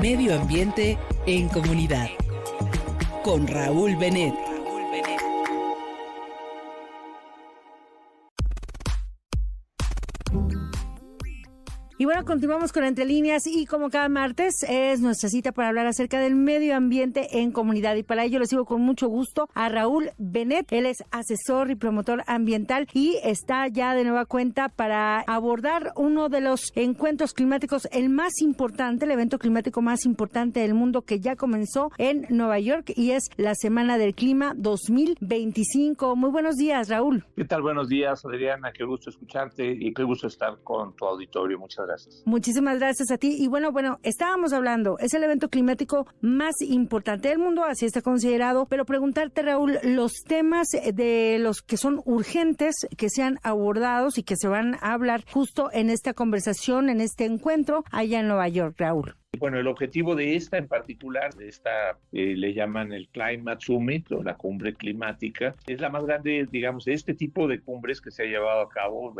Medio ambiente en comunidad. Con Raúl Benet. Y bueno, continuamos con Entre Líneas y como cada martes es nuestra cita para hablar acerca del medio ambiente en comunidad. Y para ello recibo con mucho gusto a Raúl Benet. Él es asesor y promotor ambiental y está ya de nueva cuenta para abordar uno de los encuentros climáticos, el más importante, el evento climático más importante del mundo que ya comenzó en Nueva York y es la Semana del Clima 2025. Muy buenos días, Raúl. ¿Qué tal? Buenos días, Adriana. Qué gusto escucharte y qué gusto estar con tu auditorio. Muchas gracias. Muchísimas gracias a ti. Y bueno, estábamos hablando, es el evento climático más importante del mundo, así está considerado, pero preguntarte, Raúl, los temas de los que son urgentes, que sean abordados y que se van a hablar justo en esta conversación, en este encuentro allá en Nueva York, Raúl. Bueno, el objetivo de esta en particular, de esta le llaman el Climate Summit o la cumbre climática, es la más grande, digamos, de este tipo de cumbres que se ha llevado a cabo.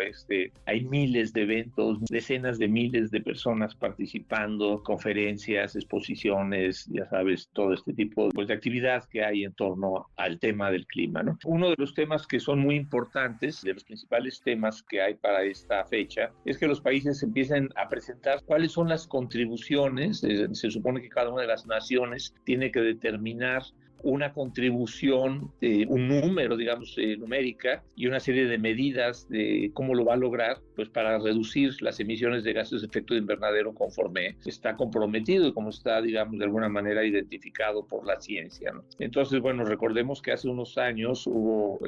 Hay miles de eventos, decenas de miles de personas participando, conferencias, exposiciones, ya sabes, todo este tipo de actividad que hay en torno al tema del clima, ¿no? Uno de los temas que son muy importantes, de los principales temas que hay para esta fecha, es que los países empiecen a presentar cuáles son las contribuciones. Se supone que cada una de las naciones tiene que determinar una contribución, un número, digamos, numérica y una serie de medidas de cómo lo va a lograr, pues para reducir las emisiones de gases de efecto invernadero conforme está comprometido y como está, digamos, de alguna manera identificado por la ciencia, ¿no? Entonces, bueno, recordemos que hace unos años hubo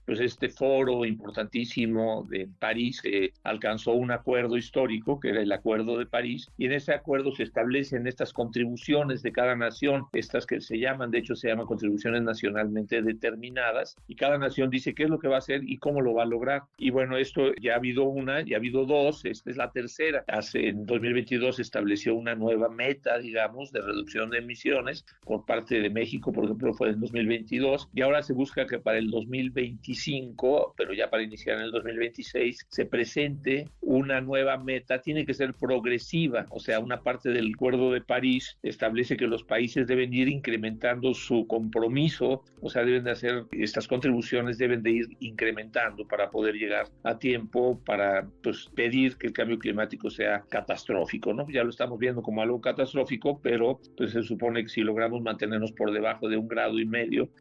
pues este foro importantísimo de París que alcanzó un acuerdo histórico, que era el Acuerdo de París, y en ese acuerdo se establecen estas contribuciones de cada nación, estas que se llaman, de hecho se llaman contribuciones nacionalmente determinadas, y cada nación dice qué es lo que va a hacer y cómo lo va a lograr. Y bueno, esto ya ha habido una, ya ha habido dos, esta es la tercera. En 2022 se estableció una nueva meta, digamos, de reducción de emisiones por parte de México, por ejemplo, fue en 2022, y ahora se busca que para el 2025, pero ya para iniciar en el 2026, se presente una nueva meta. Tiene que ser progresiva, o sea, una parte del Acuerdo de París establece que los países deben ir incrementando su compromiso, o sea, deben de hacer, estas contribuciones deben de ir incrementando para poder llegar a tiempo para, pues, pedir que el cambio climático sea catastrófico, ¿no? Ya lo estamos viendo como algo catastrófico, pero pues se supone que si logramos mantenernos por debajo de 1,5 grados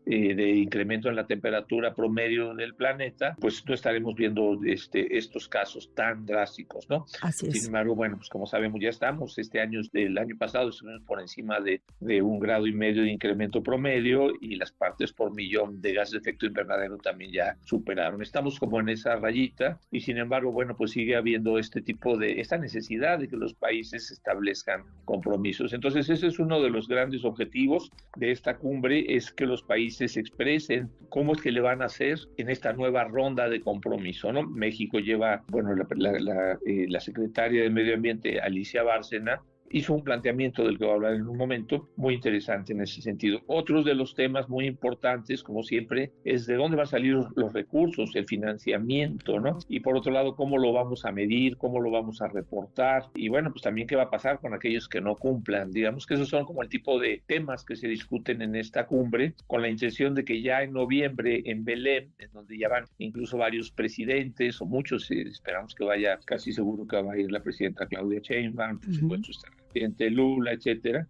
de incremento en la temperatura promedio del planeta, pues no estaremos viendo estos casos tan drásticos, ¿no? Así es. Sin embargo, bueno, pues como sabemos ya estamos, el año pasado estuvimos por encima de 1,5 grados de incremento promedio y las partes por millón de gases de efecto invernadero también ya superaron. Estamos como en esa rayita y sin embargo, bueno, pues sigue habiendo esta necesidad de que los países establezcan compromisos. Entonces ese es uno de los grandes objetivos de esta cumbre, es que los países expresen cómo es que le van a hacer en esta nueva ronda de compromiso, ¿no? México lleva, bueno, la secretaria de Medio Ambiente, Alicia Bárcena, hizo un planteamiento del que voy a hablar en un momento, muy interesante en ese sentido. Otros de los temas muy importantes, como siempre, es de dónde van a salir los recursos, el financiamiento, ¿no? Y por otro lado, cómo lo vamos a medir, cómo lo vamos a reportar, y bueno, pues también qué va a pasar con aquellos que no cumplan. Digamos que esos son como el tipo de temas que se discuten en esta cumbre, con la intención de que ya en noviembre en Belén, en donde ya van incluso varios presidentes, o muchos, esperamos que vaya, casi seguro que va a ir la presidenta Claudia Sheinbaum, por supuesto está el presidente Lula, etcétera,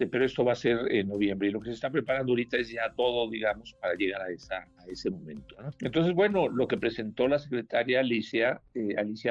pero esto va a ser en noviembre, y lo que se está preparando ahorita es ya todo, digamos, para llegar a ese momento, ¿no? Entonces, bueno, lo que presentó la secretaria Alicia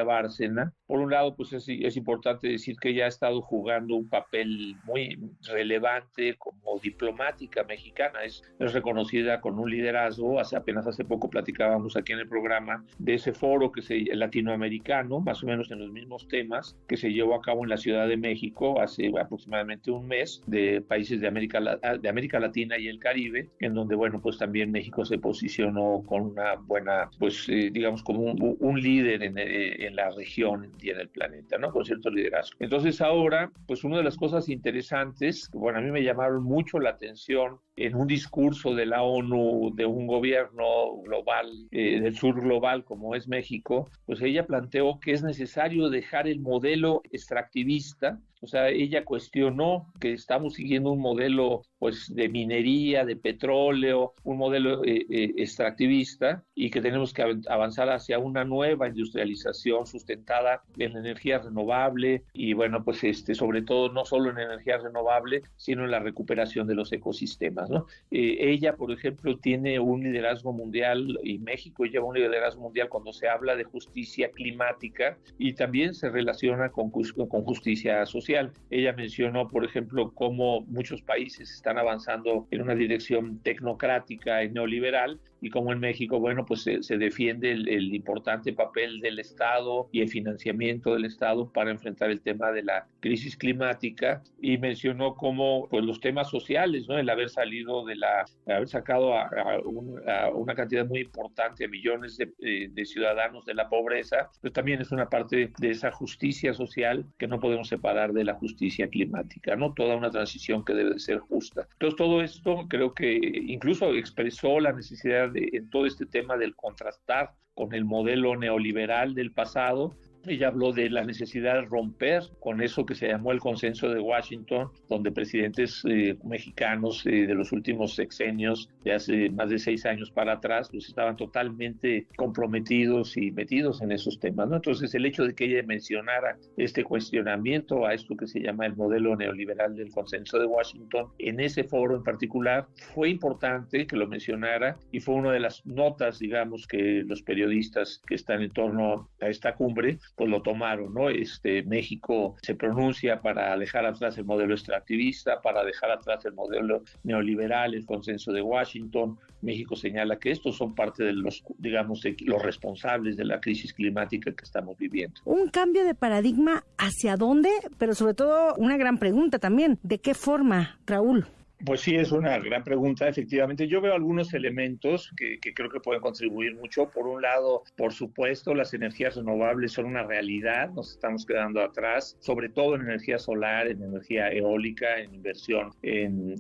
Bárcena, por un lado, pues es importante decir que ella ha estado jugando un papel muy relevante como diplomática mexicana, es reconocida con un liderazgo. Apenas hace poco platicábamos aquí en el programa de ese foro latinoamericano, más o menos en los mismos temas, que se llevó a cabo en la Ciudad de México hace aproximadamente un mes, de países de América Latina y el Caribe, en donde, bueno, pues también México se posicionó con una buena, pues digamos, como un líder en la región y en el planeta, ¿no? Con cierto liderazgo. Entonces ahora, pues una de las cosas interesantes, bueno, a mí me llamaron mucho la atención en un discurso de la ONU, de un gobierno global, del sur global como es México, pues ella planteó que es necesario dejar el modelo extractivista. O sea, ella cuestionó que estamos siguiendo un modelo pues de minería, de petróleo, un modelo extractivista, y que tenemos que avanzar hacia una nueva industrialización sustentada en energía renovable y bueno, pues sobre todo no solo en energía renovable, sino en la recuperación de los ecosistemas, ¿no? Ella, por ejemplo, tiene un liderazgo mundial, y México lleva un liderazgo mundial cuando se habla de justicia climática, y también se relaciona con justicia social. Ella mencionó, por ejemplo, cómo muchos países están avanzando en una dirección tecnocrática y neoliberal, y como en México, bueno, pues se defiende el importante papel del Estado y el financiamiento del Estado para enfrentar el tema de la crisis climática, y mencionó cómo pues los temas sociales, ¿no? El haber sacado a una cantidad muy importante, a millones de ciudadanos de la pobreza, pues también es una parte de esa justicia social que no podemos separar de la justicia climática, ¿no? Toda una transición que debe de ser justa. Entonces, todo esto creo que incluso expresó la necesidad en todo este tema del contrastar con el modelo neoliberal del pasado. Ella habló de la necesidad de romper con eso que se llamó el consenso de Washington, donde presidentes mexicanos de los últimos sexenios, de hace más de 6 años para atrás, pues estaban totalmente comprometidos y metidos en esos temas, ¿no? Entonces, el hecho de que ella mencionara este cuestionamiento a esto que se llama el modelo neoliberal del consenso de Washington, en ese foro en particular, fue importante que lo mencionara, y fue una de las notas, digamos, que los periodistas que están en torno a esta cumbre pues lo tomaron, ¿no? México se pronuncia para dejar atrás el modelo extractivista, para dejar atrás el modelo neoliberal, el consenso de Washington. México señala que estos son parte de los, digamos, de los responsables de la crisis climática que estamos viviendo. Un cambio de paradigma, ¿hacia dónde? Pero sobre todo una gran pregunta también, ¿de qué forma, Raúl? Pues sí, es una gran pregunta. Efectivamente, yo veo algunos elementos que creo que pueden contribuir mucho. Por un lado, por supuesto, las energías renovables son una realidad, nos estamos quedando atrás, sobre todo en energía solar, en energía eólica, en inversión en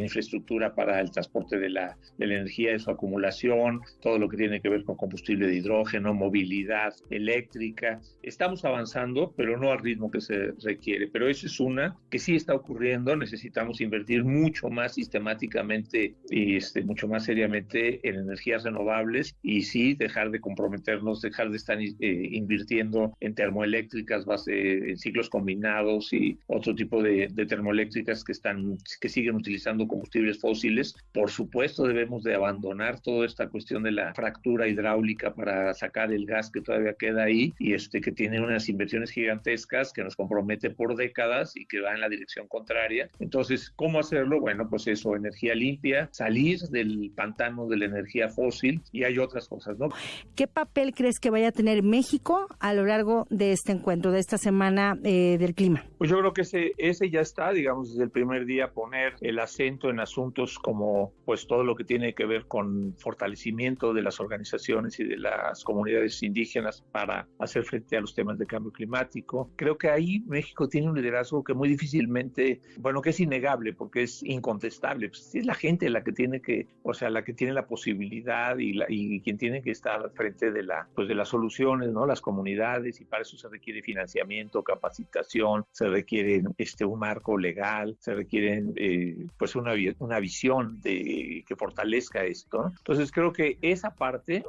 infraestructura para el transporte de la energía, de su acumulación, todo lo que tiene que ver con combustible de hidrógeno, movilidad eléctrica. Estamos avanzando, pero no al ritmo que se requiere. Pero eso es una que sí está ocurriendo. Necesitamos invertir mucho más sistemáticamente y mucho más seriamente en energías renovables, y sí dejar de comprometernos, dejar de estar invirtiendo en termoeléctricas en ciclos combinados y otro tipo de termoeléctricas que siguen utilizando combustibles fósiles. Por supuesto, debemos de abandonar toda esta cuestión de la fractura hidráulica para sacar el gas que todavía queda ahí, y que tiene unas inversiones gigantescas que nos compromete por décadas y que va en la dirección contraria. Entonces, ¿cómo hacerlo? Bueno, pues eso, energía limpia, salir del pantano de la energía fósil, y hay otras cosas, ¿no? ¿Qué papel crees que vaya a tener México a lo largo de este encuentro, de esta semana del clima? Pues yo creo que ese ya está, digamos, desde el primer día, poner el acento en asuntos como pues todo lo que tiene que ver con fortalecimiento de las organizaciones y de las comunidades indígenas para hacer frente a los temas de cambio climático. Creo que ahí México tiene un liderazgo que muy difícilmente, bueno, que es innegable porque es incontestable. Pues es la gente la que tiene la que tiene la posibilidad y quien tiene que estar al frente de las soluciones, ¿no? Las comunidades, y para eso se requiere financiamiento, capacitación, se requiere un marco legal, se requiere pues una visión que fortalezca esto, ¿no? Entonces creo que esa parte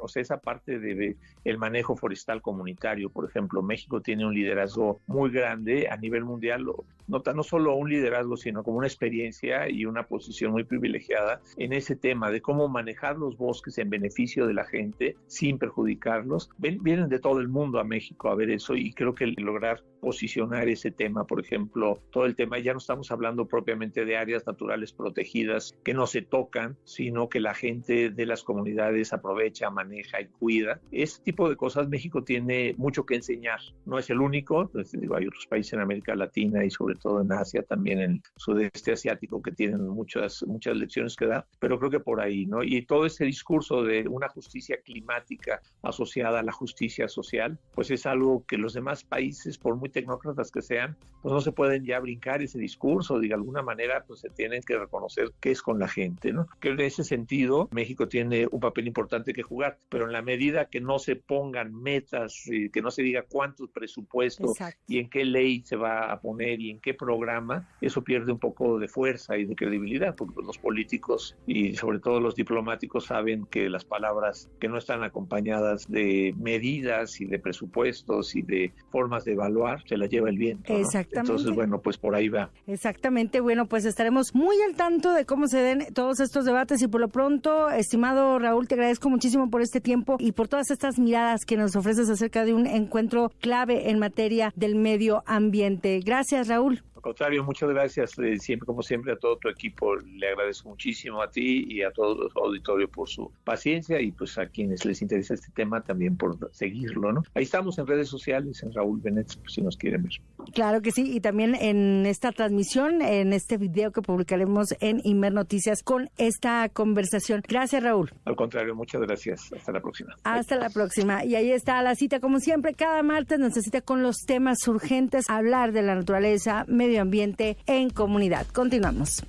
de el manejo forestal comunitario, por ejemplo, México tiene un liderazgo muy grande a nivel mundial, no solo un liderazgo, sino como una experiencia y una posición muy privilegiada en ese tema de cómo manejar los bosques en beneficio de la gente sin perjudicarlos. Vienen de todo el mundo a México a ver eso, y creo que lograr posicionar ese tema, por ejemplo, todo el tema, ya no estamos hablando propiamente de áreas naturales protegidas que no se tocan, sino que la gente de las comunidades aprovecha, maneja y cuida. Ese tipo de cosas México tiene mucho que enseñar. No es el único, hay otros países en América Latina y sobre todo en Asia, también en el sudeste asiático, que tienen muchas lecciones que dar, pero creo que por ahí, ¿no? Y todo ese discurso de una justicia climática asociada a la justicia social, pues es algo que los demás países, por muy tecnócratas que sean, pues no se pueden ya brincar ese discurso, de alguna manera pues se tienen que reconocer qué es con la gente, ¿no? Que en ese sentido México tiene un papel importante que jugar, pero en la medida que no se pongan metas, que no se diga cuántos presupuestos y en qué ley se va a poner y en qué programa, eso pierde un poco de fuerza y de credibilidad, porque los políticos y sobre todo los diplomáticos saben que las palabras que no están acompañadas de medidas y de presupuestos y de formas de evaluar, se las lleva el viento, ¿no? Exactamente. Entonces, bueno, pues por ahí va. Exactamente. Bueno, pues estaremos muy al tanto de cómo se den todos estos debates y por lo pronto, estimado Raúl, te agradezco muchísimo por este tiempo y por todas estas miradas que nos ofreces acerca de un encuentro clave en materia del medio ambiente. Gracias, Raúl. Al contrario, muchas gracias, siempre como siempre a todo tu equipo, le agradezco muchísimo a ti y a todo el auditorio por su paciencia y pues a quienes les interesa este tema también por seguirlo, ¿no? Ahí estamos en redes sociales, en Raúl Benet, pues, si nos quieren ver. Claro que sí, y también en esta transmisión, en este video que publicaremos en Imer Noticias con esta conversación. Gracias, Raúl. Al contrario, muchas gracias. Hasta la próxima. Hasta la próxima. Y ahí está la cita, como siempre, cada martes necesita con los temas urgentes hablar de la naturaleza, medio ambiente en comunidad. Continuamos.